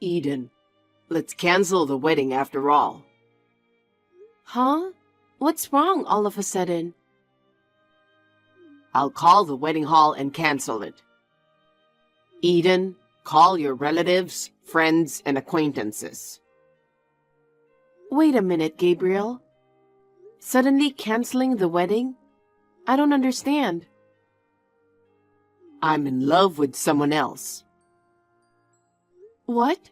Eden, let's cancel the wedding after all. Huh? What's wrong all of a sudden? I'll call the wedding hall and cancel it. Eden, call your relatives, friends, and acquaintances. Wait a minute, Gabriel. Suddenly canceling the wedding? I don't understand. I'm in love with someone else. What?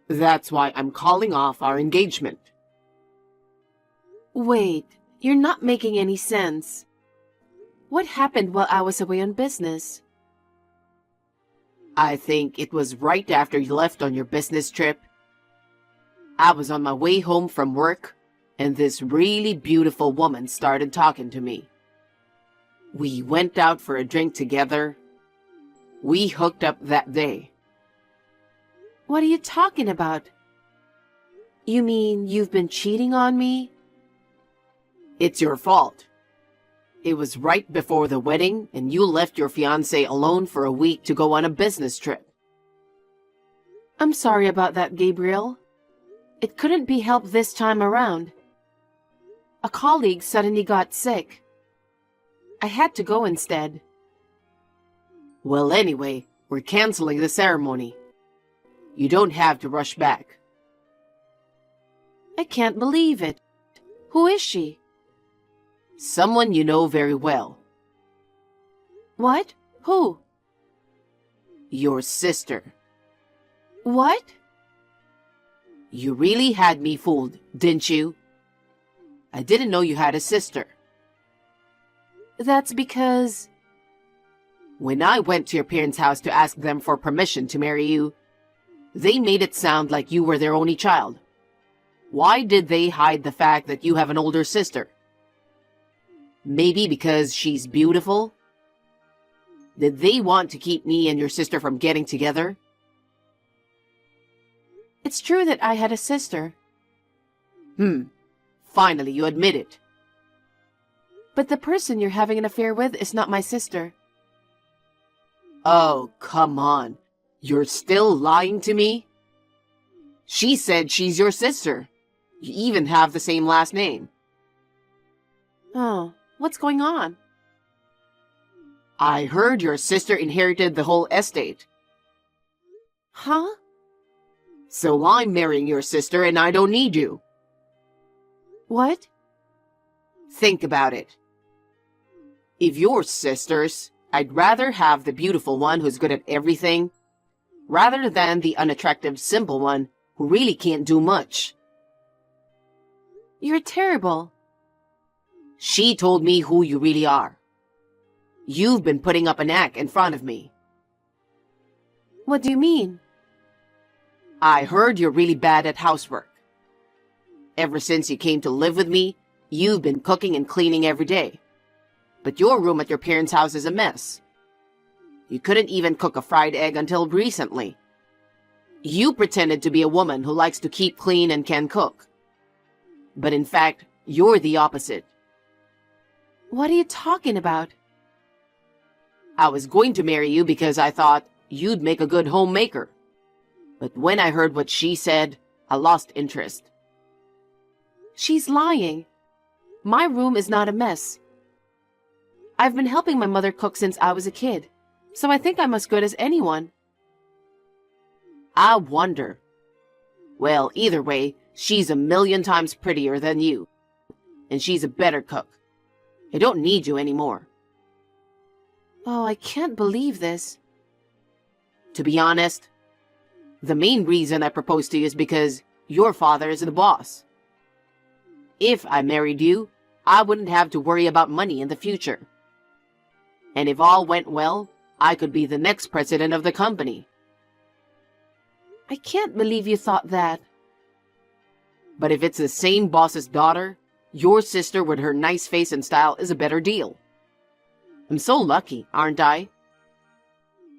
That's why I'm calling off our engagement. Wait, you're not making any sense. What happened while I was away on business? I think it was right after you left on your business trip. I was on my way home from work, and this really beautiful woman started talking to me. We went out for a drink together. We hooked up that day. What are you talking about? You mean you've been cheating on me? It's your fault. It was right before the wedding, and you left your fiancé alone for a week to go on a business trip. I'm sorry about that, Gabriel. It couldn't be helped this time around. A colleague suddenly got sick. I had to go instead. Well, anyway, we're canceling the ceremony. You don't have to rush back. I can't believe it. Who is she? Someone you know very well. What? Who? Your sister. What? You really had me fooled, didn't you? I didn't know you had a sister. That's because... When I went to your parents' house to ask them for permission to marry you, they made it sound like you were their only child. Why did they hide the fact that you have an older sister? Maybe because she's beautiful? Did they want to keep me and your sister from getting together? It's true that I had a sister. Finally, you admit it. But the person you're having an affair with is not my sister. Oh, come on. You're still lying to me? She said she's your sister. You even have the same last name. Oh, what's going on? I heard your sister inherited the whole estate. Huh? So I'm marrying your sister and I don't need you. What? Think about it. If you're sisters, I'd rather have the beautiful one who's good at everything, rather than the unattractive, simple one who really can't do much. You're terrible. She told me who you really are. You've been putting up an act in front of me. What do you mean? I heard you're really bad at housework. Ever since you came to live with me, you've been cooking and cleaning every day. But your room at your parents' house is a mess. You couldn't even cook a fried egg until recently. You pretended to be a woman who likes to keep clean and can cook. But in fact, you're the opposite. What are you talking about? I was going to marry you because I thought you'd make a good homemaker. But when I heard what she said, I lost interest. She's lying. My room is not a mess. I've been helping my mother cook since I was a kid, so I think I'm as good as anyone. I wonder. Well, either way, she's a million times prettier than you. And she's a better cook. I don't need you anymore. Oh, I can't believe this. To be honest, the main reason I proposed to you is because your father is the boss. If I married you, I wouldn't have to worry about money in the future. And if all went well, I could be the next president of the company. I can't believe you thought that. But if it's the same boss's daughter, your sister with her nice face and style is a better deal. I'm so lucky, aren't I?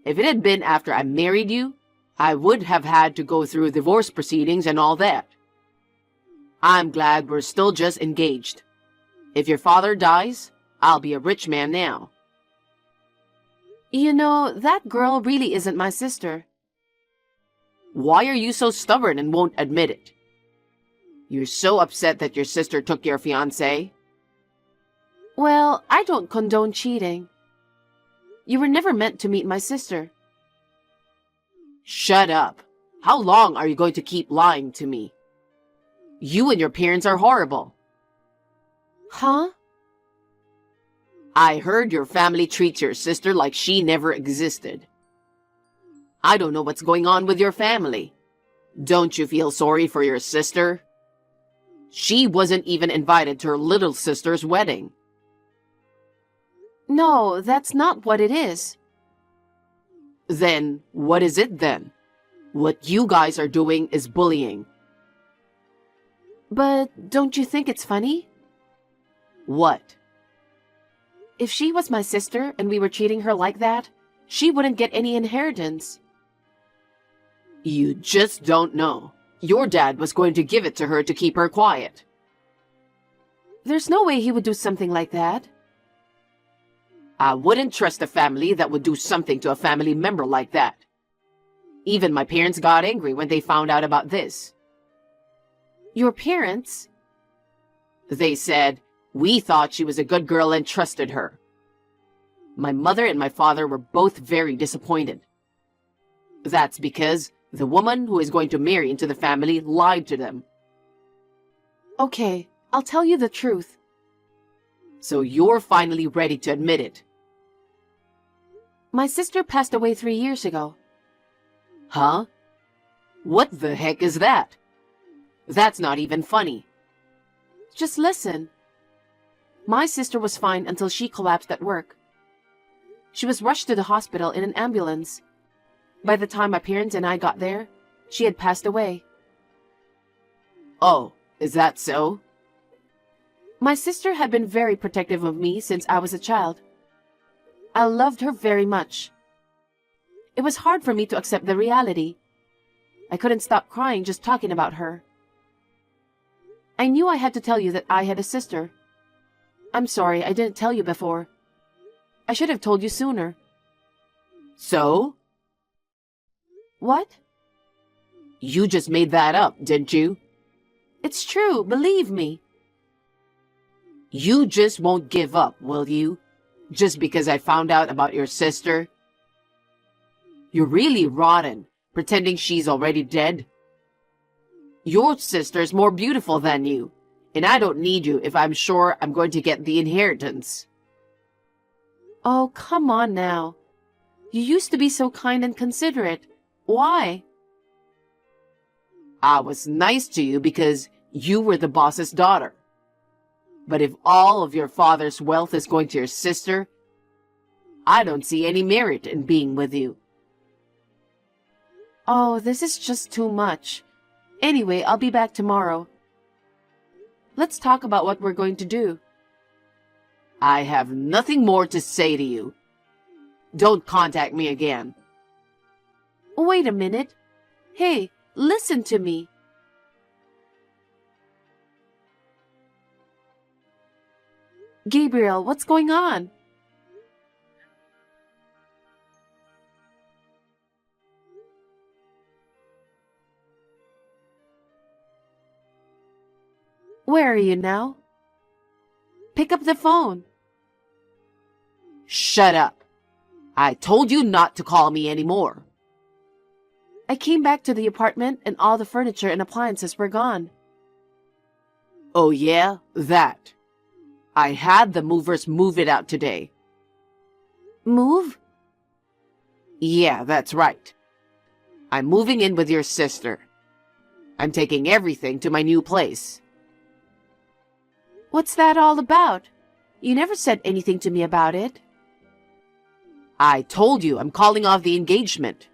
If it had been after I married you, I would have had to go through divorce proceedings and all that. I'm glad we're still just engaged. If your father dies, I'll be a rich man now. You know, that girl really isn't my sister. Why are you so stubborn and won't admit it? You're so upset that your sister took your fiancé? Well, I don't condone cheating. You were never meant to meet my sister. Shut up. How long are you going to keep lying to me? You and your parents are horrible. Huh? I heard your family treats your sister like she never existed. I don't know what's going on with your family. Don't you feel sorry for your sister? She wasn't even invited to her little sister's wedding. No, that's not what it is. Then, what is it then? What you guys are doing is bullying. But don't you think it's funny? What? If she was my sister and we were treating her like that, she wouldn't get any inheritance. You just don't know. Your dad was going to give it to her to keep her quiet. There's no way he would do something like that. I wouldn't trust a family that would do something to a family member like that. Even my parents got angry when they found out about this. Your parents? They said, we thought she was a good girl and trusted her. My mother and my father were both very disappointed. That's because the woman who is going to marry into the family lied to them. Okay, I'll tell you the truth. So you're finally ready to admit it. My sister passed away 3 years ago. Huh? What the heck is that? That's not even funny. Just listen. My sister was fine until she collapsed at work. She was rushed to the hospital in an ambulance. By the time my parents and I got there, she had passed away. Oh, is that so? My sister had been very protective of me since I was a child. I loved her very much. It was hard for me to accept the reality. I couldn't stop crying just talking about her. I knew I had to tell you that I had a sister. I'm sorry I didn't tell you before. I should have told you sooner. So? What? You just made that up, didn't you? It's true, believe me. You just won't give up, will you? Just because I found out about your sister? You're really rotten, pretending she's already dead. Your sister's more beautiful than you, and I don't need you if I'm sure I'm going to get the inheritance. Oh, come on now. You used to be so kind and considerate. Why? I was nice to you because you were the boss's daughter. But if all of your father's wealth is going to your sister, I don't see any merit in being with you. Oh, this is just too much. Anyway, I'll be back tomorrow. Let's talk about what we're going to do. I have nothing more to say to you. Don't contact me again. Wait a minute. Hey, listen to me. Gabriel, what's going on? Where are you now? Pick up the phone. Shut up. I told you not to call me anymore. I came back to the apartment and all the furniture and appliances were gone. Oh yeah, that. I had the movers move it out today. Move? Yeah, that's right. I'm moving in with your sister. I'm taking everything to my new place. What's that all about? You never said anything to me about it. I told you I'm calling off the engagement.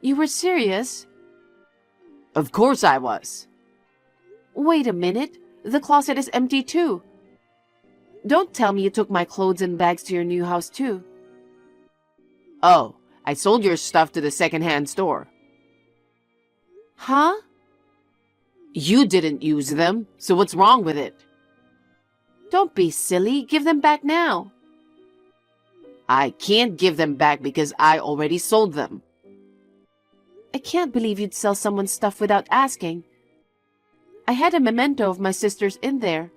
You were serious? Of course I was. Wait a minute. The closet is empty too. Don't tell me you took my clothes and bags to your new house too. Oh, I sold your stuff to the second-hand store. Huh? You didn't use them, so what's wrong with it? Don't be silly. Give them back now. I can't give them back because I already sold them. I can't believe you'd sell someone's stuff without asking. I had a memento of my sister's in there.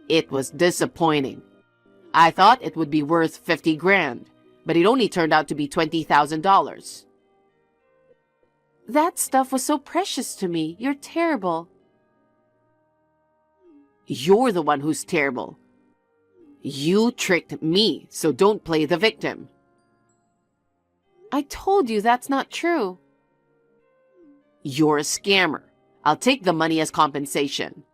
It was disappointing. I thought it would be worth 50 grand, but it only turned out to be $20,000. That stuff was so precious to me. You're terrible. You're the one who's terrible. You tricked me, so don't play the victim. I told you that's not true. You're a scammer. I'll take the money as compensation.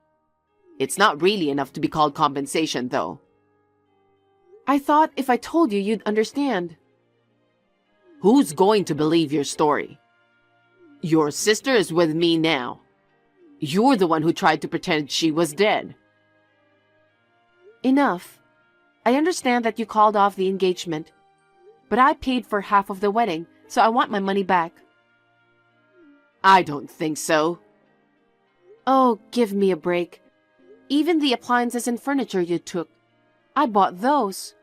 It's not really enough to be called compensation, though. I thought if I told you, you'd understand. Who's going to believe your story? Your sister is with me now. You're the one who tried to pretend she was dead. Enough. I understand that you called off the engagement, but I paid for half of the wedding, so I want my money back. I don't think so. Oh, give me a break. Even the appliances and furniture you took, I bought those.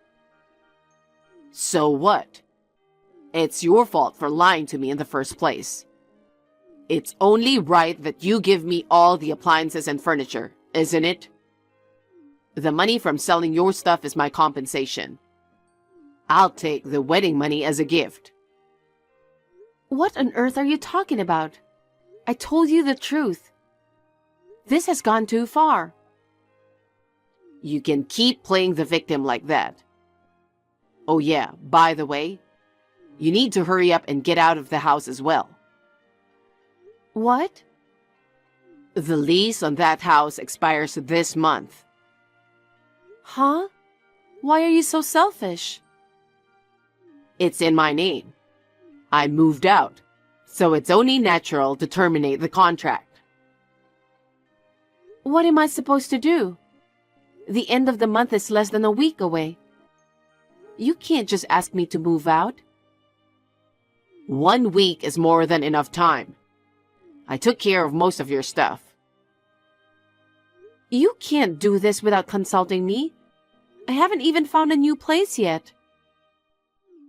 So what? It's your fault for lying to me in the first place. It's only right that you give me all the appliances and furniture, isn't it? The money from selling your stuff is my compensation. I'll take the wedding money as a gift. What on earth are you talking about? I told you the truth. This has gone too far. You can keep playing the victim like that. Oh yeah, by the way, you need to hurry up and get out of the house as well. What? The lease on that house expires this month. Huh? Why are you so selfish? It's in my name. I moved out, so it's only natural to terminate the contract. What am I supposed to do? The end of the month is less than a week away. You can't just ask me to move out. 1 week is more than enough time. I took care of most of your stuff. You can't do this without consulting me. I haven't even found a new place yet.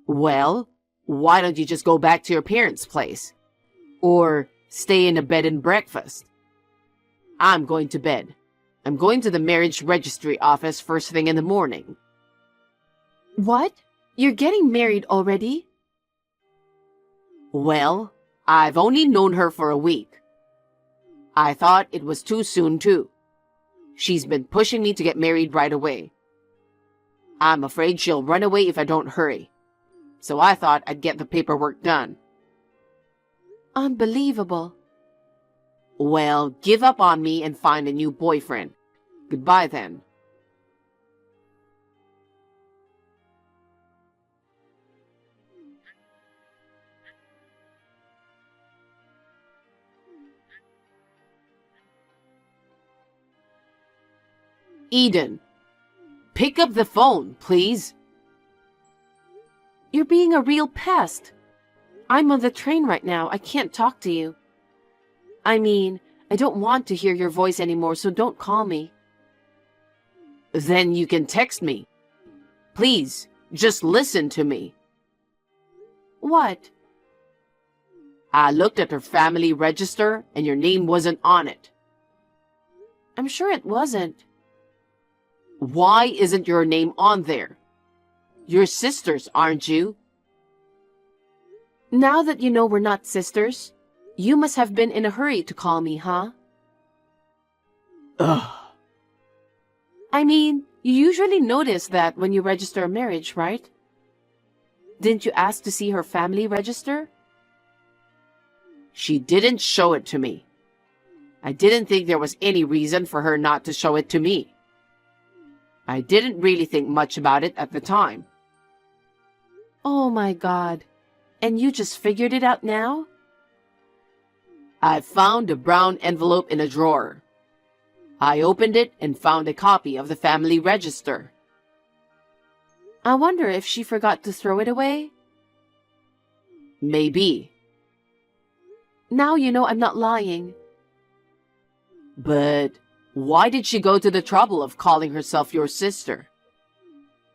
Well, why don't you just go back to your parents' place? Or stay in a bed and breakfast? I'm going to bed. I'm going to the marriage registry office first thing in the morning. What? You're getting married already? Well, I've only known her for a week. I thought it was too soon, too. She's been pushing me to get married right away. I'm afraid she'll run away if I don't hurry. So I thought I'd get the paperwork done. Unbelievable. Well, give up on me and find a new boyfriend. Goodbye then. Eden, pick up the phone, please. You're being a real pest. I'm on the train right now. I can't talk to you. I mean, I don't want to hear your voice anymore, so don't call me. Then you can text me. Please, just listen to me. What? I looked at her family register and your name wasn't on it. I'm sure it wasn't. Why isn't your name on there? You're sisters, aren't you? Now that you know we're not sisters, you must have been in a hurry to call me, huh? Ugh. I mean, you usually notice that when you register a marriage, right? Didn't you ask to see her family register? She didn't show it to me. I didn't think there was any reason for her not to show it to me. I didn't really think much about it at the time. Oh my God. And you just figured it out now? I found a brown envelope in a drawer. I opened it and found a copy of the family register. I wonder if she forgot to throw it away? Maybe. Now you know I'm not lying. But why did she go to the trouble of calling herself your sister?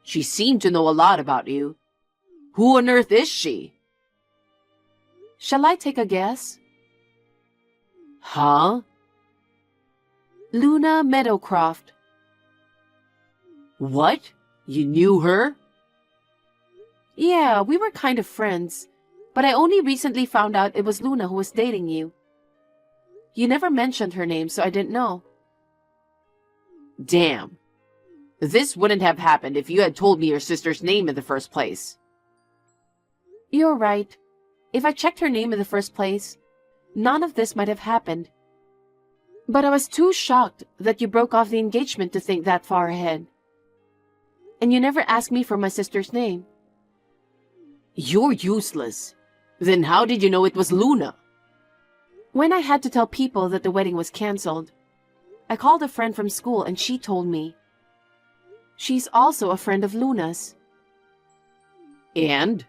She seemed to know a lot about you. Who on earth is she? Shall I take a guess? Huh? Luna Meadowcroft. What? You knew her? Yeah, we were kind of friends, but I only recently found out it was Luna who was dating you. You never mentioned her name, so I didn't know. Damn. This wouldn't have happened if you had told me your sister's name in the first place. You're right. If I checked her name in the first place, none of this might have happened. But I was too shocked that you broke off the engagement to think that far ahead. And you never asked me for my sister's name. You're useless. Then how did you know it was Luna? When I had to tell people that the wedding was canceled, I called a friend from school and she told me. She's also a friend of Luna's. And?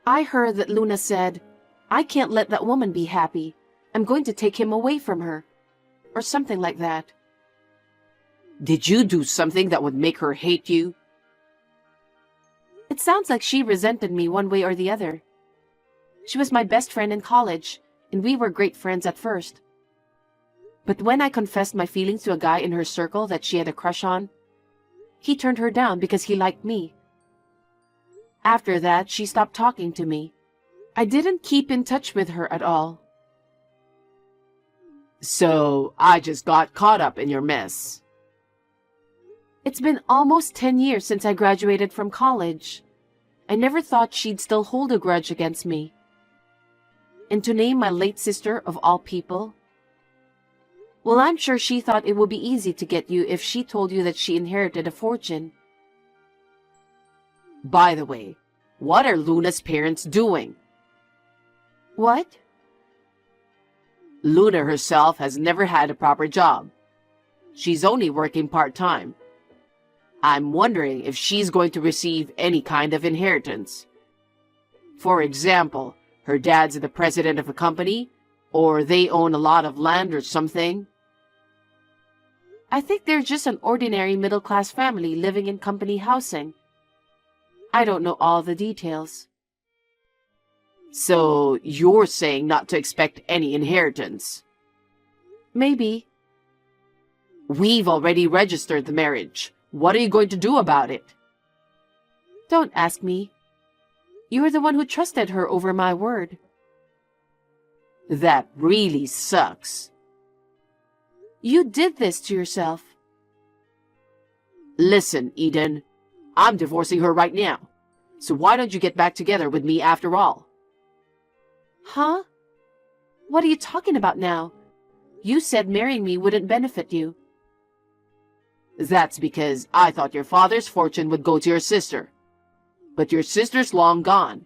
I heard that Luna said, "I can't let that woman be happy. I'm going to take him away from her." Or something like that. Did you do something that would make her hate you? It sounds like she resented me one way or the other. She was my best friend in college, and we were great friends at first. But when I confessed my feelings to a guy in her circle that she had a crush on, he turned her down because he liked me. After that, she stopped talking to me. I didn't keep in touch with her at all. So I just got caught up in your mess. It's been almost 10 years since I graduated from college. I never thought she'd still hold a grudge against me. And to name my late sister of all people? Well, I'm sure she thought it would be easy to get you if she told you that she inherited a fortune. By the way, what are Luna's parents doing? What? Luna herself has never had a proper job. She's only working part-time. I'm wondering if she's going to receive any kind of inheritance. For example, her dad's the president of a company, or they own a lot of land or something. I think they're just an ordinary middle-class family living in company housing. I don't know all the details. So you're saying not to expect any inheritance? Maybe. We've already registered the marriage. What are you going to do about it? Don't ask me. You're the one who trusted her over my word. That really sucks. You did this to yourself. Listen, Eden, I'm divorcing her right now. So why don't you get back together with me after all? Huh? What are you talking about now? You said marrying me wouldn't benefit you. That's because I thought your father's fortune would go to your sister. But your sister's long gone.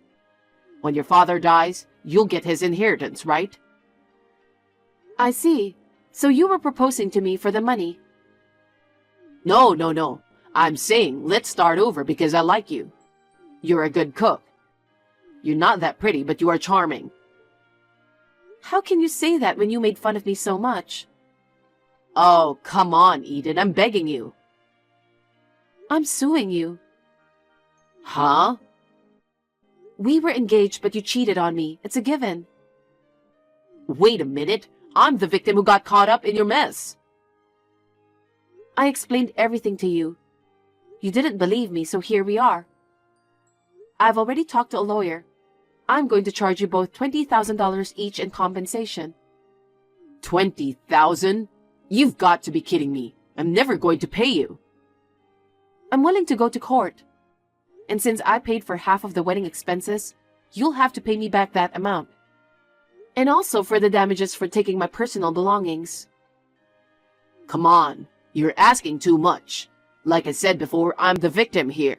When your father dies, you'll get his inheritance, right? I see. So you were proposing to me for the money. No. I'm saying let's start over because I like you. You're a good cook. You're not that pretty, but you are charming. How can you say that when you made fun of me so much? Oh, come on, Eden. I'm begging you. I'm suing you. Huh? We were engaged, but you cheated on me. It's a given. Wait a minute. I'm the victim who got caught up in your mess. I explained everything to you. You didn't believe me, so here we are. I've already talked to a lawyer. I'm going to charge you both $20,000 each in compensation. 20,000? You've got to be kidding me. I'm never going to pay you. I'm willing to go to court. And since I paid for half of the wedding expenses, you'll have to pay me back that amount. And also for the damages for taking my personal belongings. Come on, you're asking too much. Like I said before, I'm the victim here.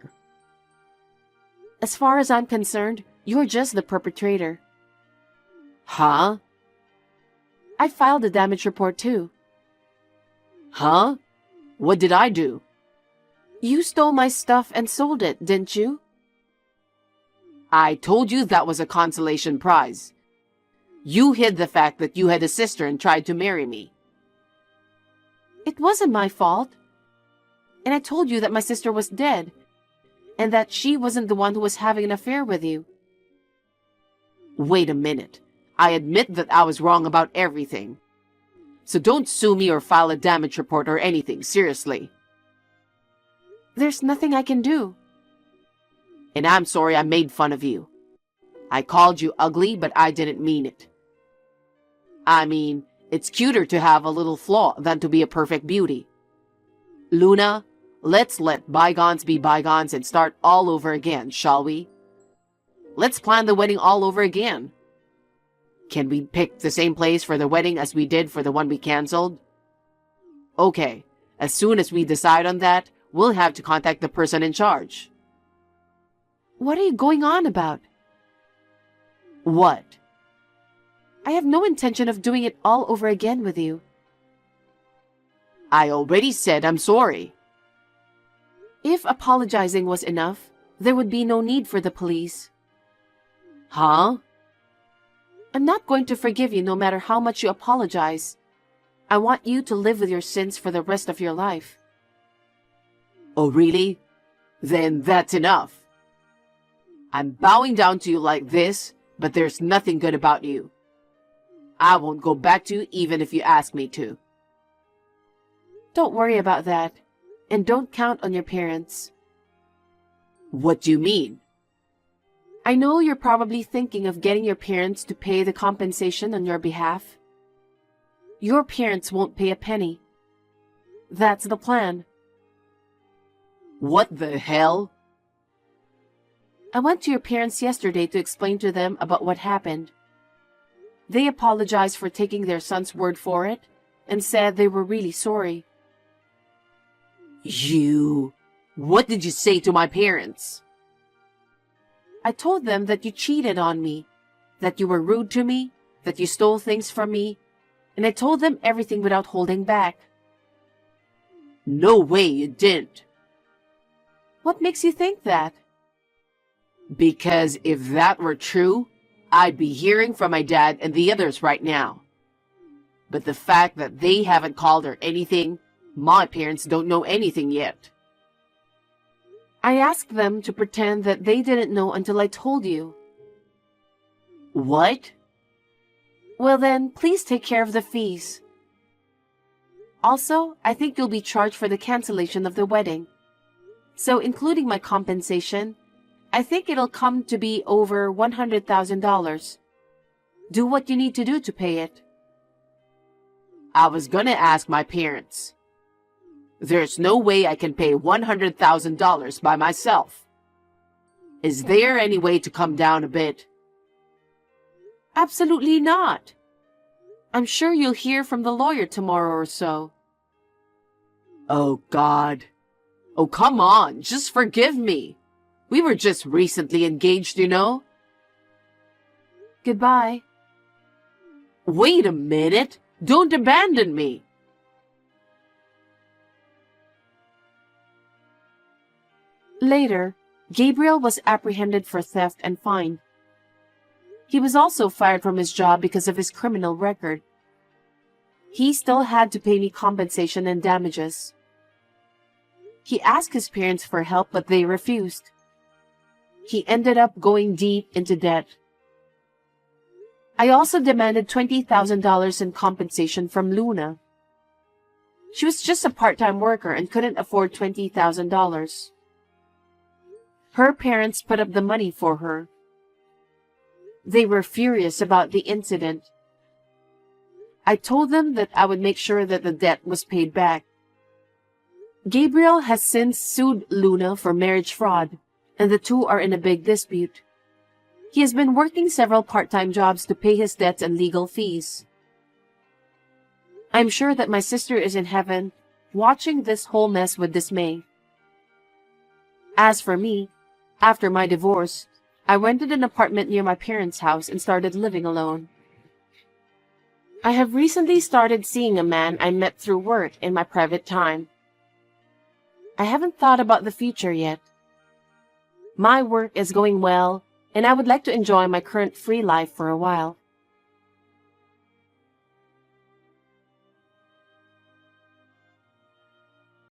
As far as I'm concerned, you're just the perpetrator. Huh? I filed a damage report too. Huh? What did I do? You stole my stuff and sold it, didn't you? I told you that was a consolation prize. You hid the fact that you had a sister and tried to marry me. It wasn't my fault. And I told you that my sister was dead, and that she wasn't the one who was having an affair with you. Wait a minute. I admit that I was wrong about everything. So don't sue me or file a damage report or anything, seriously. There's nothing I can do. And I'm sorry I made fun of you. I called you ugly, but I didn't mean it. I mean, it's cuter to have a little flaw than to be a perfect beauty. Luna, let's let bygones be bygones and start all over again, shall we? Let's plan the wedding all over again. Can we pick the same place for the wedding as we did for the one we canceled? Okay, as soon as we decide on that, we'll have to contact the person in charge. What are you going on about? What? I have no intention of doing it all over again with you. I already said I'm sorry. If apologizing was enough, there would be no need for the police. Huh? I'm not going to forgive you no matter how much you apologize. I want you to live with your sins for the rest of your life. Oh, really? Then that's enough. I'm bowing down to you like this, but there's nothing good about you. I won't go back to you even if you ask me to. Don't worry about that, and don't count on your parents. What do you mean? I know you're probably thinking of getting your parents to pay the compensation on your behalf. Your parents won't pay a penny. That's the plan. What the hell? I went to your parents yesterday to explain to them about what happened. They apologized for taking their son's word for it and said they were really sorry. What did you say to my parents? I told them that you cheated on me, that you were rude to me, that you stole things from me, and I told them everything without holding back. No way you didn't. What makes you think that? Because if that were true, I'd be hearing from my dad and the others right now. But the fact that they haven't called or anything, my parents don't know anything yet. I asked them to pretend that they didn't know until I told you. What? Well then, please take care of the fees. Also, I think you'll be charged for the cancellation of the wedding. So including my compensation, I think it'll come to be over $100,000. Do what you need to do to pay it. I was gonna ask my parents. There's no way I can pay $100,000 by myself. Is there any way to come down a bit? Absolutely not. I'm sure you'll hear from the lawyer tomorrow or so. Oh, God. Oh, come on, just forgive me. We were just recently engaged, you know? Goodbye. Wait a minute. Don't abandon me. Later, Gabriel was apprehended for theft and fined. He was also fired from his job because of his criminal record. He still had to pay me compensation and damages. He asked his parents for help, but they refused. He ended up going deep into debt. I also demanded $20,000 in compensation from Luna. She was just a part-time worker and couldn't afford $20,000. Her parents put up the money for her. They were furious about the incident. I told them that I would make sure that the debt was paid back. Gabriel has since sued Luna for marriage fraud, and the two are in a big dispute. He has been working several part-time jobs to pay his debts and legal fees. I'm sure that my sister is in heaven, watching this whole mess with dismay. As for me, after my divorce, I rented an apartment near my parents' house and started living alone. I have recently started seeing a man I met through work in my private time. I haven't thought about the future yet. My work is going well, and I would like to enjoy my current free life for a while.